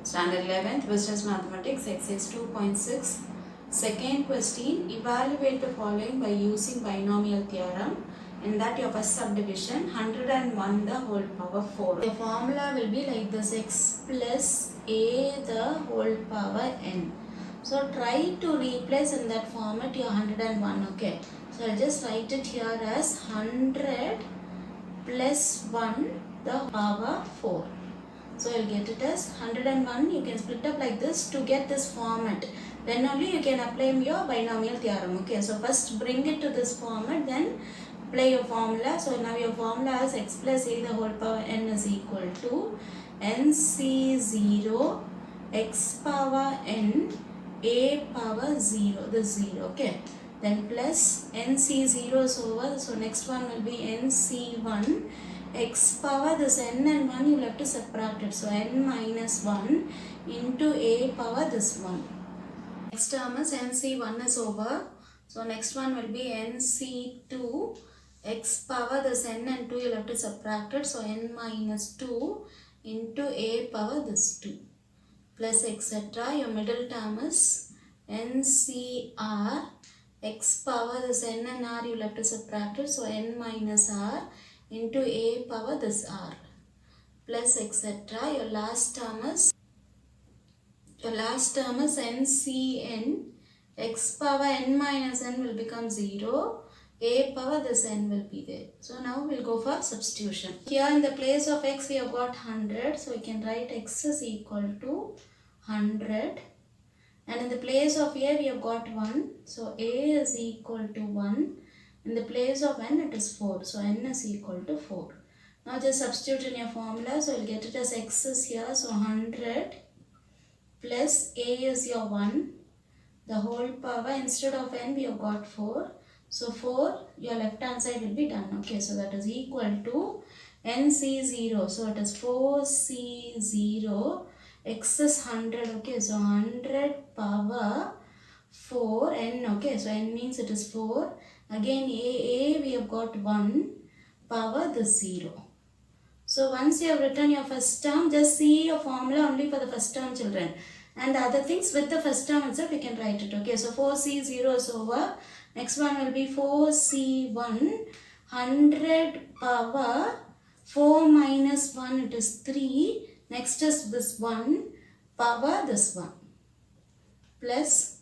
Standard 11th Business Mathematics Exercise 2.6. Second question, evaluate the following by using binomial theorem. In that your first subdivision 101 the whole power 4. The formula will be like this: x plus a the whole power n. So try to replace in that format your 101. Okay, so I'll just write it here as 100 plus 1 the power 4. So you'll get it as 101. You can split up like this to get this format. Then only you can apply your binomial theorem. Okay, so first bring it to this format, then apply your formula. So now your formula is x plus a the whole power n is equal to nc0 x power n a power 0. This 0. Okay, then plus nc0 is over. So next one will be nc1 x power this n and 1 you will have to separate it. So n minus 1 into a power this 1. Next term is nc1 is over. So next one will be nc2 x power this n and 2 you will have to subtract it. So n minus 2 into a power this 2 plus etc. Your middle term is ncr x power this n and r you will have to subtract it. So n minus r into a power this r plus etc. Your last term is ncn x power n minus n will become 0, a power this n will be there. So now we'll go for substitution. Here in the place of x we have got 100, so we can write x is equal to 100, and in the place of a we have got 1, so a is equal to 1. In the place of n it is 4, so n is equal to 4. Now just substitute in your formula, so you'll get it as x is here, so 100 plus a is your 1, the whole power, instead of n we have got 4, so 4 your left hand side will be done. Okay, so that is equal to nc0, so it is 4c0, x is 100. Okay, so 100 power 4 n. Okay, so n means it is 4. Again a we have got 1 power the 0. So once you have written your first term, just see your formula only for the first term, children, and the other things with the first term itself you can write it. Okay, so 4c0 is over. Next one will be 4c1, 100 power 4 minus 1 it is 3. Next is this 1 power this 1 plus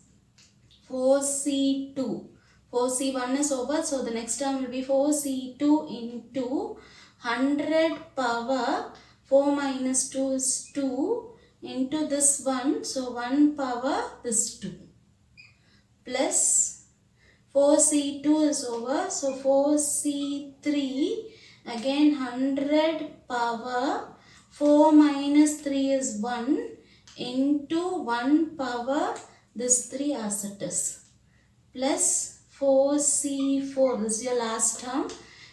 4c2. 4c1 is over, so the next term will be 4c2 into 100 power 4 minus 2 is 2 into this 1, so 1 power this 2 plus 4c2 is over, so 4c3 again 100 power 4 minus 3 is 1 into 1 power this 3 as it is plus 4c4, this is your last term,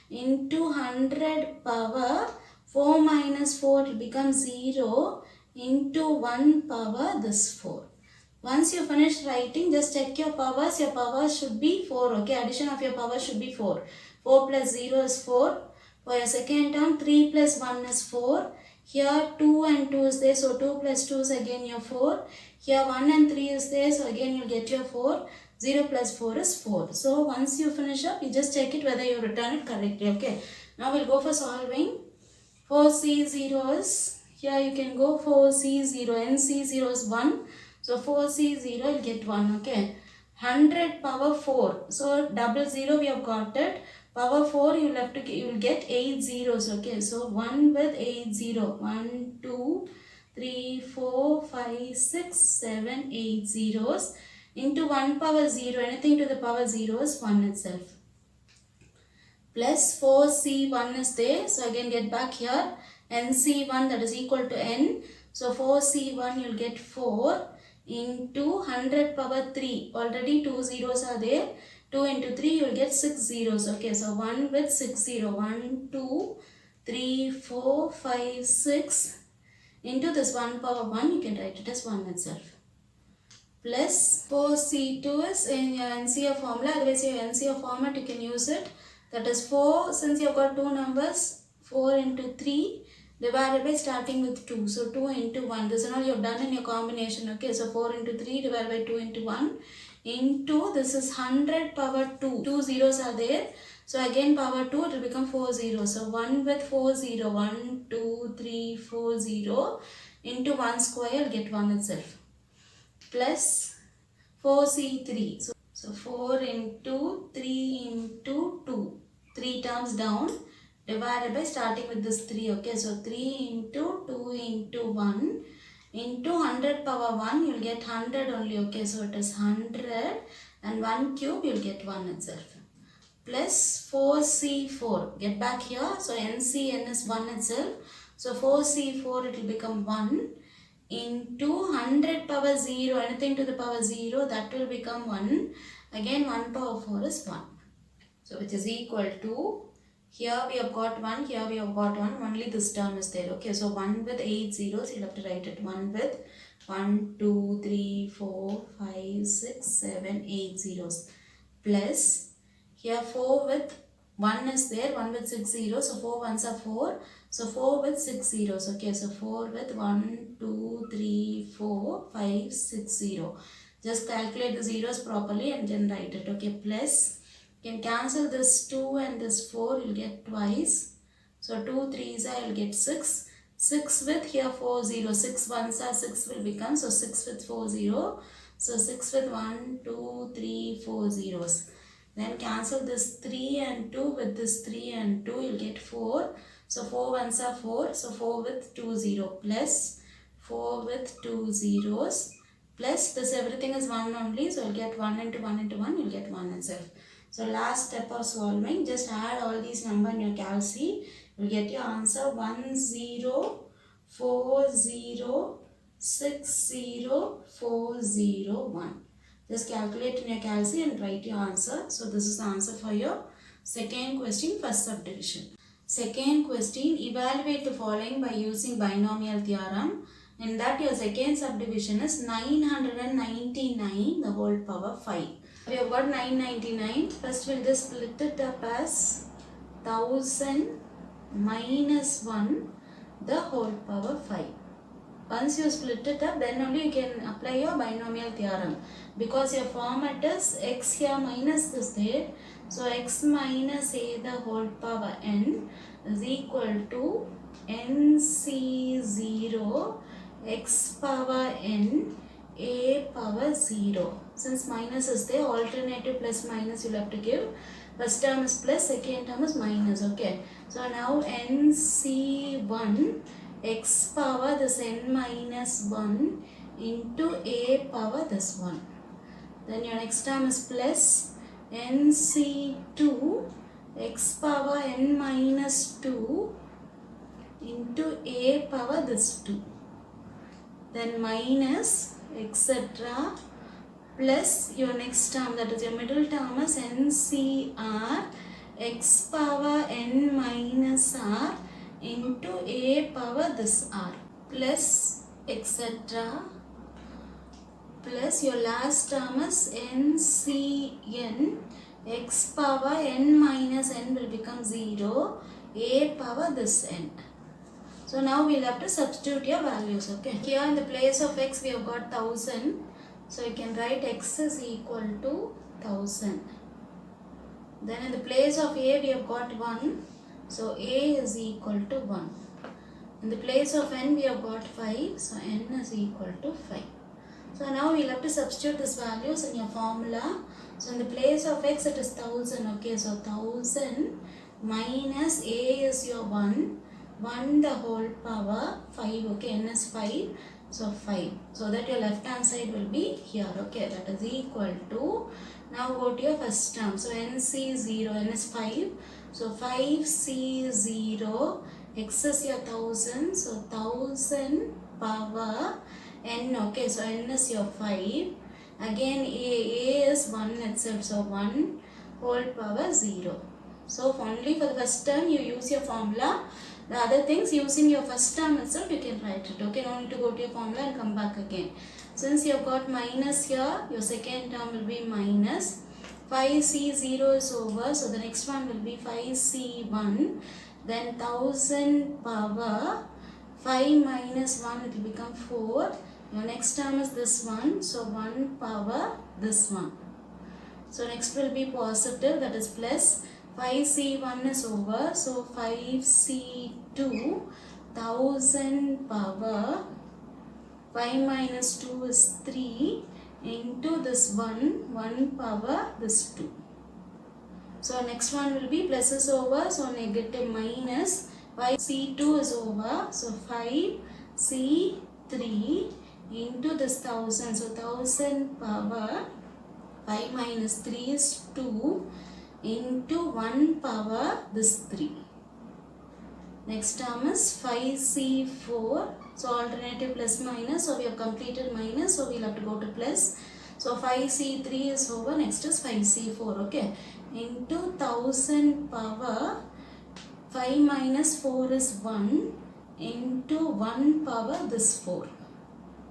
into 100 power 4 minus 4 will become 0 into 1 power this 4. Once you finish writing, just check your powers. Your powers should be 4. Okay, addition of your powers should be 4. 4 plus 0 is 4. For your second term, 3 plus 1 is 4. Here 2 and 2 is there, so 2 plus 2 is again your 4. Here 1 and 3 is there, so again you get your 4. 0 plus 4 is 4. So once you finish up, you just check it whether you return it correctly. Okay, now we'll go for solving. 4c0 is, here you can go 4c0, nc0 is 1. So 4c0 you'll get 1. Okay, 100 power 4, so double 0 we have got it. Power 4 you will have to, you will get 8 zeros. Okay, so 1 with 8 0, 1 2 3 4 5 6 7 8 zeros into 1 power 0, anything to the power 0 is 1 itself, plus 4c1 is there, so again get back here, nc1 that is equal to n, so 4c1 you'll get 4 into 100 power 3, already 2 zeros are there, 2 into 3 you will get 6 zeros. Okay, so 1 with 6 0, 1 2 3 4 5 6 into this 1 power 1, you can write it as 1 itself, plus 4c2 is in your NCF formula, otherwise your NCF format you can use it, that is 4, since you have got two numbers, 4 into 3 divided by starting with 2. So 2 into 1. This is all you have done in your combination. Okay, so 4 into 3 divided by 2 into 1 into this is 100 power 2. 2 zeros are there. So again power 2 it will become 4 zeros. So 1 with 4 0. 1, 2, 3, 4 0 into 1 square you'll get 1 itself. Plus 4c3. So 4 into 3 into 2. 3 terms down divided by starting with this 3. Okay, so 3 into 2 into 1 into 100 power 1 you'll get 100 only. Okay, so it is 100 and 1 cube you'll get 1 itself. Plus 4c4. Get back here. So NCN is 1 itself. So 4c4 it will become 1 into 100 power 0. Anything to the power 0 that will become 1. Again 1 power 4 is 1. So which is equal to, here we have got 1, here we have got 1, only this term is there. Okay, so 1 with 8 zeros, you'll have to write it. 1 with 1, 2, 3, 4, 5, 6, 7, 8 zeros. Plus, here 4 with 1 is there, 1 with 6 zeros, so 4 ones are 4. So 4 with 6 zeros. Okay, so 4 with 1, 2, 3, 4, 5, 6, 0. Just calculate the zeros properly and then write it. Okay, plus, you can cancel this 2 and this 4, you'll get twice. So 2 3s are, you'll get 6. 6 with here 4 0. 6 ones are 6 will become. So 6 with 4 0. So 6 with 1, 2, 3, 4 zeros. Then cancel this 3 and 2 with this 3 and 2, you'll get 4. So 4 ones are 4. So 4 with 2 0 plus 4 with 2 zeros plus this everything is 1 only. So you'll get 1 into 1 into 1, you'll get 1 itself. So last step of solving, just add all these numbers in your calc. You'll get your answer 104060401. Just calculate in your calc and write your answer. So this is the answer for your second question, first subdivision. Second question, evaluate the following by using binomial theorem. In that your second subdivision is 999 the whole power 5. We have got 999. First we'll just split it up as 1000 minus 1 the whole power 5. Once you split it up, then only you can apply your binomial theorem. Because your format is x here minus this there. So x minus a the whole power n is equal to nc0 x power n a power 0. Since minus is there, alternative plus minus you'll have to give. First term is plus, second term is minus. Okay. So now nc1 x power this n minus 1 into a power this 1. Then your next term is plus nc2 x power n minus 2 into a power this 2. Then minus etc. plus your next term, that is your middle term, is ncr x power n minus r into a power this r plus etc. plus your last term is ncn x power n minus n will become 0 a power this n. So now we'll have to substitute your values. Okay. Here in the place of x we have got 1000. So you can write x is equal to 1000. Then in the place of a we have got 1. So a is equal to 1. In the place of n we have got 5. So n is equal to 5. So now we'll have to substitute these values in your formula. So in the place of x it is 1000. Okay, so 1000 minus a is your 1. 1 the whole power 5. Okay, n is 5. So 5. So that your left hand side will be here. Okay, that is equal to. Now go to your first term. So nc0, n is 5. So 5c0, x is your 1000. So 1000 power n. Okay, so n is your 5. Again a is 1 itself. So 1 whole power 0. So only for the first term you use your formula. The other things using your first term itself you can write it. Okay, no need to go to your formula and come back again. Since you have got minus here, your second term will be minus. 5c0 is over, so the next one will be 5c1. then 1000 power 5 minus 1, it will become 4. Your next term is this one, so 1 power this one. So next will be positive, that is plus. 5c1 is over, so 5c2, 1000 power 5 minus 2 is 3 into this 1 power this 2. So next one will be plus is over, so negative minus. 5c2 is over, so 5c3 into this 1000, so 1000 power 5 minus 3 is 2 into 1 power this 3. Next term is 5c4, so alternative plus minus, so we have completed minus, so we will have to go to plus. So 5c3 is over, next is 5c4, okay, into 1000 power 5 minus 4 is 1 into 1 power this 4.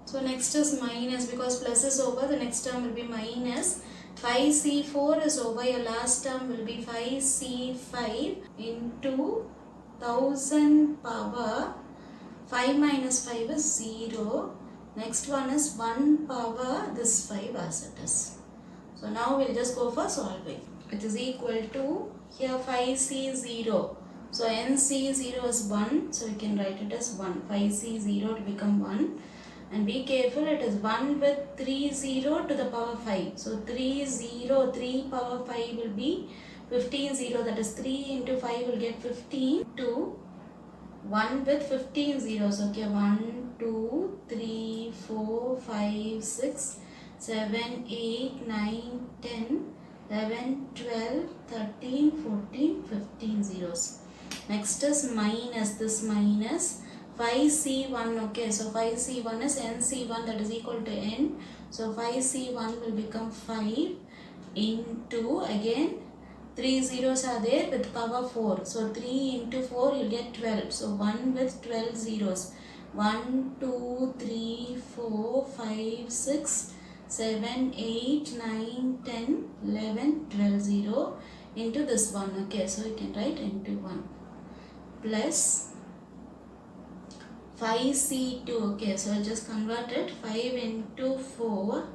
So next is minus, because plus is over, the next term will be minus. 5c4 is over, your last term will be 5c5 into 1000 power 5 minus 5 is 0. Next one is 1 power this 5 as it is. So now we'll just go for solving. It is equal to, here 5c0. So nc0 is 1, so we can write it as 1. 5c0 to become 1. And be careful, it is 1 with 3 0 to the power 5. So 3 power 5 will be 15 0, that is 3 into 5 will get 15 to 1 with 15 zeros. Okay, 1, 2, 3, 4, 5, 6, 7, 8, 9, 10, 11, 12, 13, 14, 15 zeros. Next is minus, this minus 5c1, okay, so 5c1 is nc1, that is equal to n, so 5c1 will become 5 into, again 3 zeros are there with power 4, so 3 into 4 you get 12, so 1 with 12 zeros, 1, 2, 3, 4, 5, 6, 7, 8, 9, 10, 11, 12 0 into this one, okay, so you can write into 1 plus 5c2, okay, so I'll just convert it, 5 into 4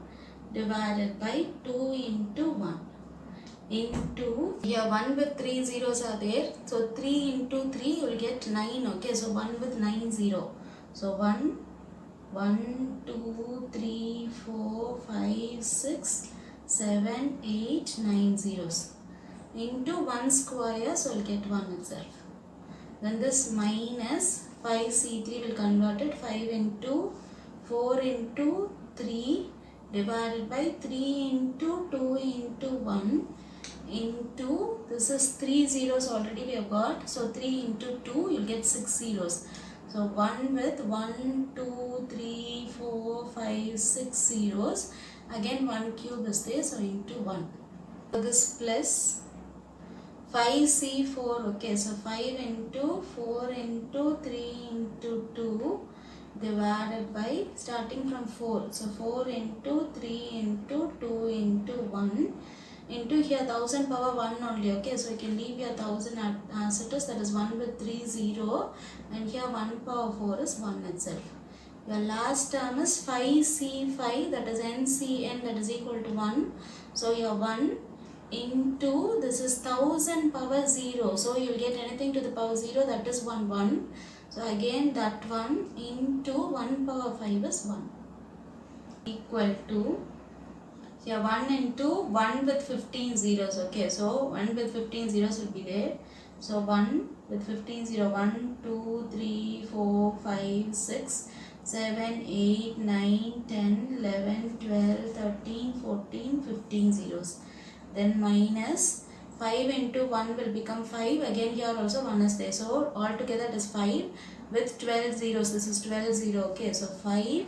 divided by 2 into 1 into, here 1 with 3 zeros are there, so 3 into 3 you will get 9, okay, so 1 with 9 0, so 1, 2, 3, 4, 5, 6, 7, 8, 9 zeros into 1 square, so we'll get 1 itself. Then this minus 5c3 will convert it, 5 into 4 into 3 divided by 3 into 2 into 1 into, this is 3 zeros already we have got, so 3 into 2 you'll get 6 zeros. So 1 with 1, 2, 3, 4, 5, 6 zeros, again 1 cube is there, so into 1. So this plus 5c4, okay, so 5 into 4 into 3 into 2 divided by, starting from 4, so 4 into 3 into 2 into 1 into, here 1000 power 1 only, okay, so you can leave your 1000 as it is, that is 1 with 3 0, and here 1 power 4 is 1 itself. Your last term is 5c5, that is ncn, that is equal to 1, so your 1 into, this is 1000 power 0, so you will get anything to the power 0, that is 1 1, so again that one into 1 power 5 is 1 equal to, here 1 into 1 with 15 zeros, okay, so 1 with 15 zeros will be there, so 1 with 15 0, 1, 2, 3, 4, 5, 6, 7, 8, 9, 10, 11, 12, 13, 14, 15 zeros. Then minus 5 into 1 will become 5, again here also 1 is there, so altogether it is 5 with 12 zeros, this is 12 0, okay, so 5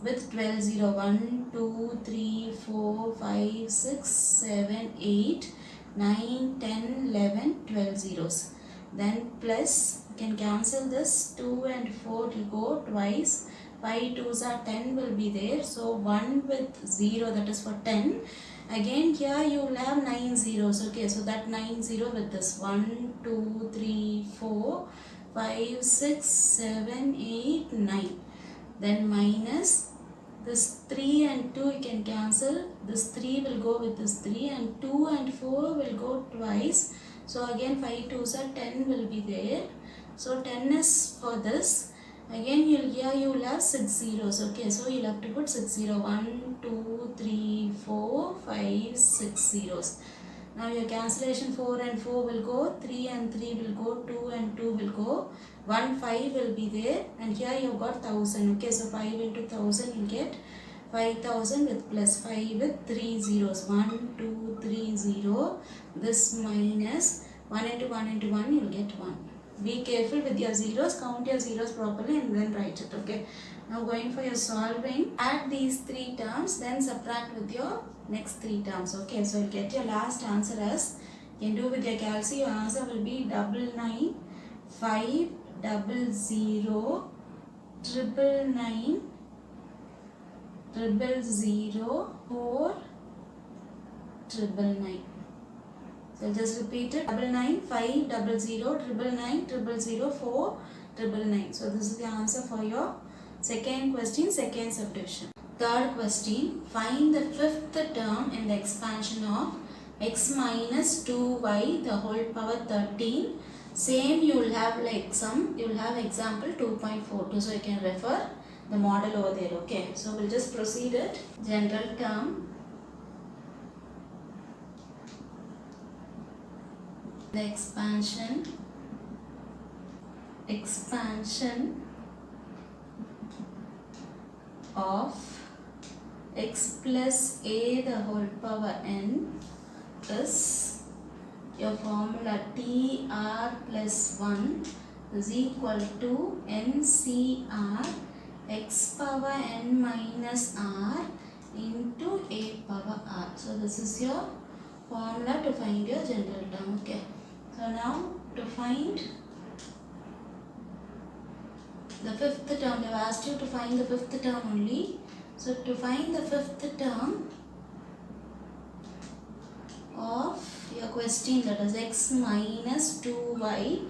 with 12 0, 1, 2, 3, 4, 5, 6, 7, 8, 9, 10, 11, 12 zeros. Then plus, you can cancel this, 2 and 4 will go twice, 5 2s are 10 will be there, so 1 with 0, that is for 10, Again here you will have 9 zeros. Okay, so that 9 0 with this 1, 2, 3, 4, 5, 6, 7, 8, 9. Then minus this 3 and 2 you can cancel. This 3 will go with this 3 and 2 and 4 will go twice. So again 5 2s are 10 will be there. So 10 is for this. Again you will have 6 zeros. Okay, so you'll have to put 6 0. 1, 2, 3, 4, 5, 6 zeros. Now your cancellation 4 and 4 will go, 3 and 3 will go, 2 and 2 will go, 1 5 will be there, and here you got 1000. Okay, so 5 into 1000 you get 5000 with plus 5 with 3 zeros. 1, 2, 3, 0. This minus 1 into 1 into 1 you will get 1. Be careful with your zeros, count your zeros properly and then write it. Okay. Now going for your solving, add these 3 terms, then subtract with your next 3 terms. Okay, so you'll get your last answer as, you can do with your calci, your answer will be 99 5 0 0 999 000 4 999. So just repeat it, 99 5 0 0 999 000 4 999. So this is the answer for your second question, second subdivision. Third question, find the fifth term in the expansion of x minus 2y the whole power 13. Same you will have like some, you will have example 2.42, so you can refer the model over there. Okay, so we'll just proceed it. General term, the expansion of x plus a the whole power n is your formula tr plus 1 is equal to ncr x power n minus r into a power r. So this is your formula to find your general term. Okay, so now to find the fifth term, they have asked you to find the fifth term only. So to find the fifth term of your question, that is x minus 2y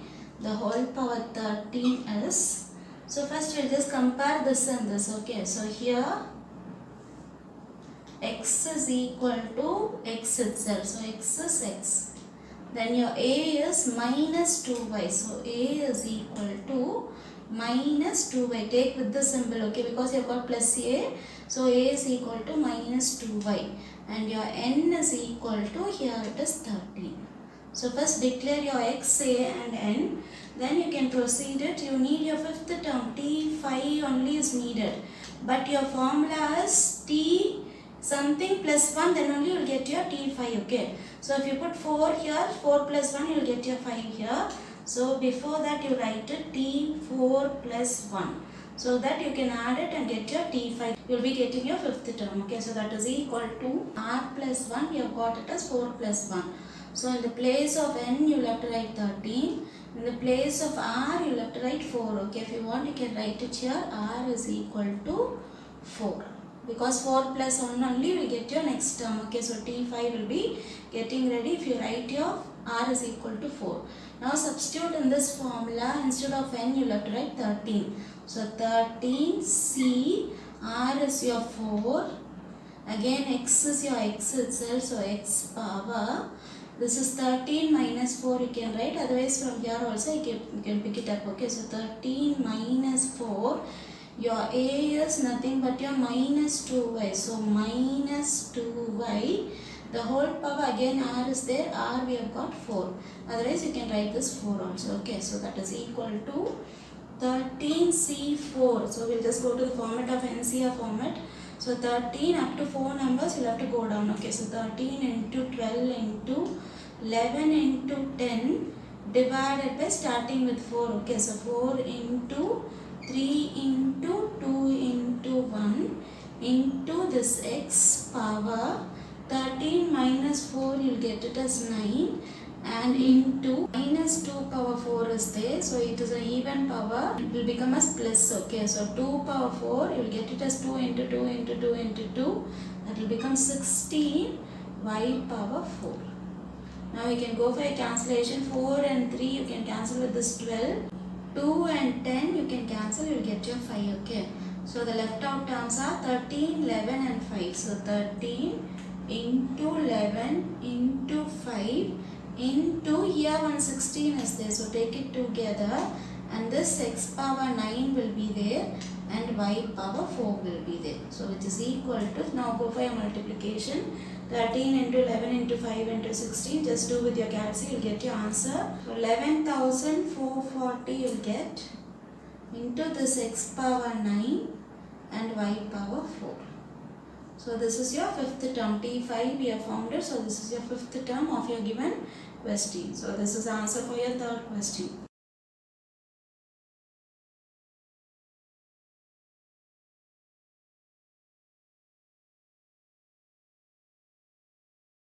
the whole power 13 is, so first we'll just compare this and this. Okay, so here x is equal to x itself, so x is x. Then your a is minus 2y, so a is equal to minus 2y. Take with the symbol, okay, because you have got plus a, so a is equal to minus 2y, and your n is equal to, here it is 13. So first declare your x, a and n, then you can proceed it. You need your fifth term, t5 only is needed, but your formula is t something plus 1, then only you will get your t5. Okay, so if you put 4 here, 4 plus 1 you will get your 5 here. So before that you write it t4 plus 1, so that you can add it and get your t5. You will be getting your fifth term. Okay, so that is equal to r plus 1, you have got it as 4 plus 1. So in the place of n you will have to write 13. In the place of r you will have to write 4. Okay, if you want you can write it here, r is equal to 4. Because 4 plus 1 only you will get your next term. Okay, so t5 will be getting ready if you write your r is equal to 4. Now substitute in this formula, instead of n you will have to write 13. So 13 c, r is your 4, again x is your x itself, so x power, this is 13 minus 4 you can write, otherwise from here also you can pick it up. Okay, so 13 minus 4, your a is nothing but your minus 2y, so minus 2y the whole power, again r is there, r we have got 4, otherwise you can write this 4 also. Okay, so that is equal to 13c4. So we'll just go to the format of NCR format. So 13 up to 4 numbers you'll have to go down. Okay, so 13 into 12 into 11 into 10 divided by starting with 4. Okay, so 4 into 3 into 2 into 1 into this x power 13 minus 4 you'll get it as 9, and into minus 2 power 4 is there, so it is an even power, it will become as plus. Okay, so 2 power 4 you will get it as 2 into 2 into 2 into 2, that will become 16 y power 4. Now you can go for a cancellation. 4 and 3 you can cancel with this 12. 2 and 10 you can cancel, you will get your 5. Okay. So the left out terms are 13, 11 and 5. So 13 into 11 into 5 into here 116 is there. So take it together and this x power 9 will be there and y power 4 will be there. So which is equal to, now go for your multiplication. 13 into 11 into 5 into 16. Just do with your calculation, you'll get your answer. So 11,440 you'll get into this x power 9 and y power 4. So this is your fifth term. T5 we have found it. So this is your fifth term of your given question. So this is the answer for your third question.